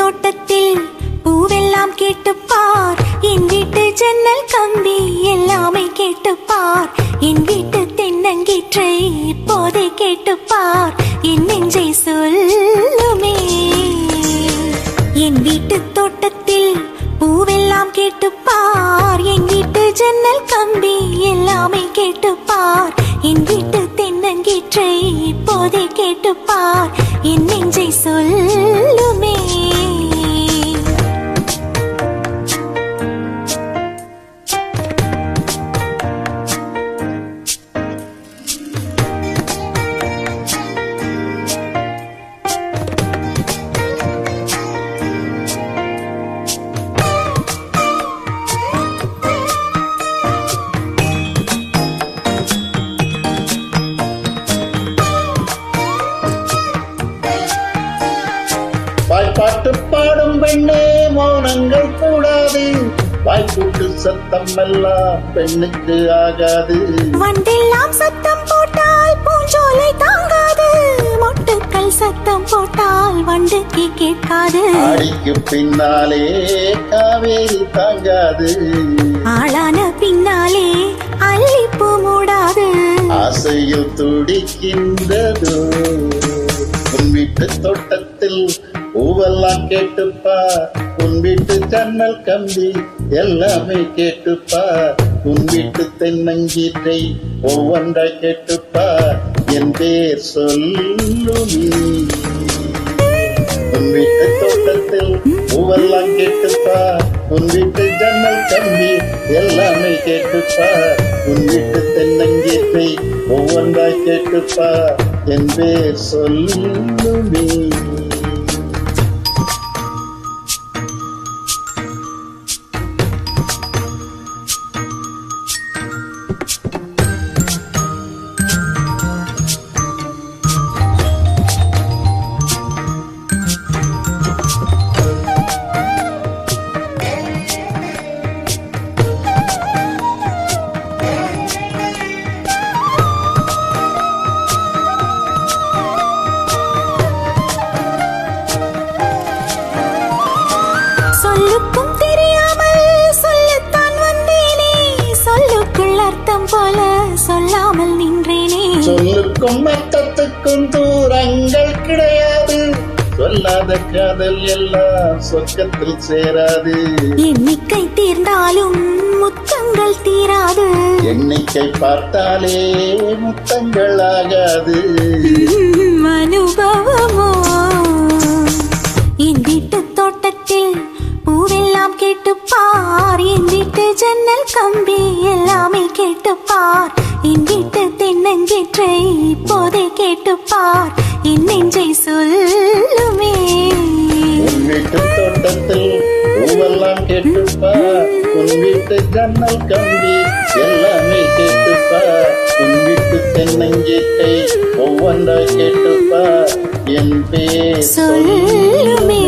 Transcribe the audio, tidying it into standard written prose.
தோட்டத்தில் பூவெல்லாம் கேட்டுப்பார், என் வீட்டு ஜன்னல் கம்பி எல்லாமே கேட்டுப்பார், என் வீட்டு தென்னங்கீற்றை இப்போதே கேட்டுப்பார், என் நெஞ்சை சொல்லுமே. என் வீட்டு தோட்டத்தில் பூவெல்லாம் கேட்டுப்பார், என் வீட்டு ஜன்னல் கம்பி எல்லாமே கேட்டுப்பார், என் வீட்டு தென்னங்கீற்றை இப்போதே கேட்டுப்பார், என் நெஞ்சை சொல்லுமே. பாட்டு பாடும் பெண்ணே மௌனங்கள் கூடாது, வாய்ப்புட்டு சத்தம் எல்லாம் பெண்ணுக்கு ஆகாது. வண்டெல்லாம் சத்தம் போட்டால் பூஞ்சோலை தாங்காது, மொட்டுக்கள் சத்தம் போட்டால் வண்டுக்கு கேட்காது. ஆடிக்கு பின்னாலே காவேரி தாங்காது, ஆளான பின்னாலே அல்லிப்பூ மூடாது. ஆசையில் துடிக்கின்றதோ உன் வீட்டு தோட்டத்தில் பூவெல்லாம் கேட்டுப்பா, உன் வீட்டு ஜன்னல் கம்பி எல்லாமே கேட்டுப்பா, உன் வீட்டு தென்னங்கீற்றை ஒவ்வொன்றாய் கேட்டுப்பா, என் பேர் சொல்லுமி. உன் வீட்டு தோட்டத்தில் பூவெல்லாம் கேட்டுப்பா, உன் வீட்டு ஜன்னல் கம்பி எல்லாமே கேட்டுப்பா, உன் வீட்டு தென்னங்கீற்றை ஒவ்வொன்றாய் கேட்டுப்பா, என் பேர் சொல்லுமி. சொல்லுக்கும் தெரியாமல் சொல்லத்தான் வந்தேனே, சொல்லுக்குள் அர்த்தம் போல சொல்லாமல் நின்றேனே. சொல்லுக்கும் அர்த்தத்துக்கும் தூரங்கள் கிடையாது, சொல்லாத காதல் எல்லாம் சொர்க்கத்தில் சேராது. எண்ணிக்கை தீர்ந்தாலும் முத்தங்கள் தீராது, எண்ணிக்கை பார்த்தாலே முத்தங்கள் ஆகாது. அனுபவமோ. என் வீட்டு தோட்டத்தில் பூவெல்லாம் கேட்டுப்பார், என் வீட்டு ஜன்னல் கம்பி எல்லாமே கேட்டுப்பார், என் வீட்டு தென்னங்கீற்றை இப்போதே கேட்டுப்பார், என் நெஞ்சை சொல்லுமே. உன் வீட்டு தோட்டத்தில் பூவெல்லாம் கேட்டுப்பா, உன் வீட்டு ஜன்னல் கம்பி எல்லாமே கேட்டுப்பா, உன் வீட்டு தென்னங்கீற்றை ஒவ்வொன்றாய் கேட்டுப்பா, என் பேர் சொல்லுமே.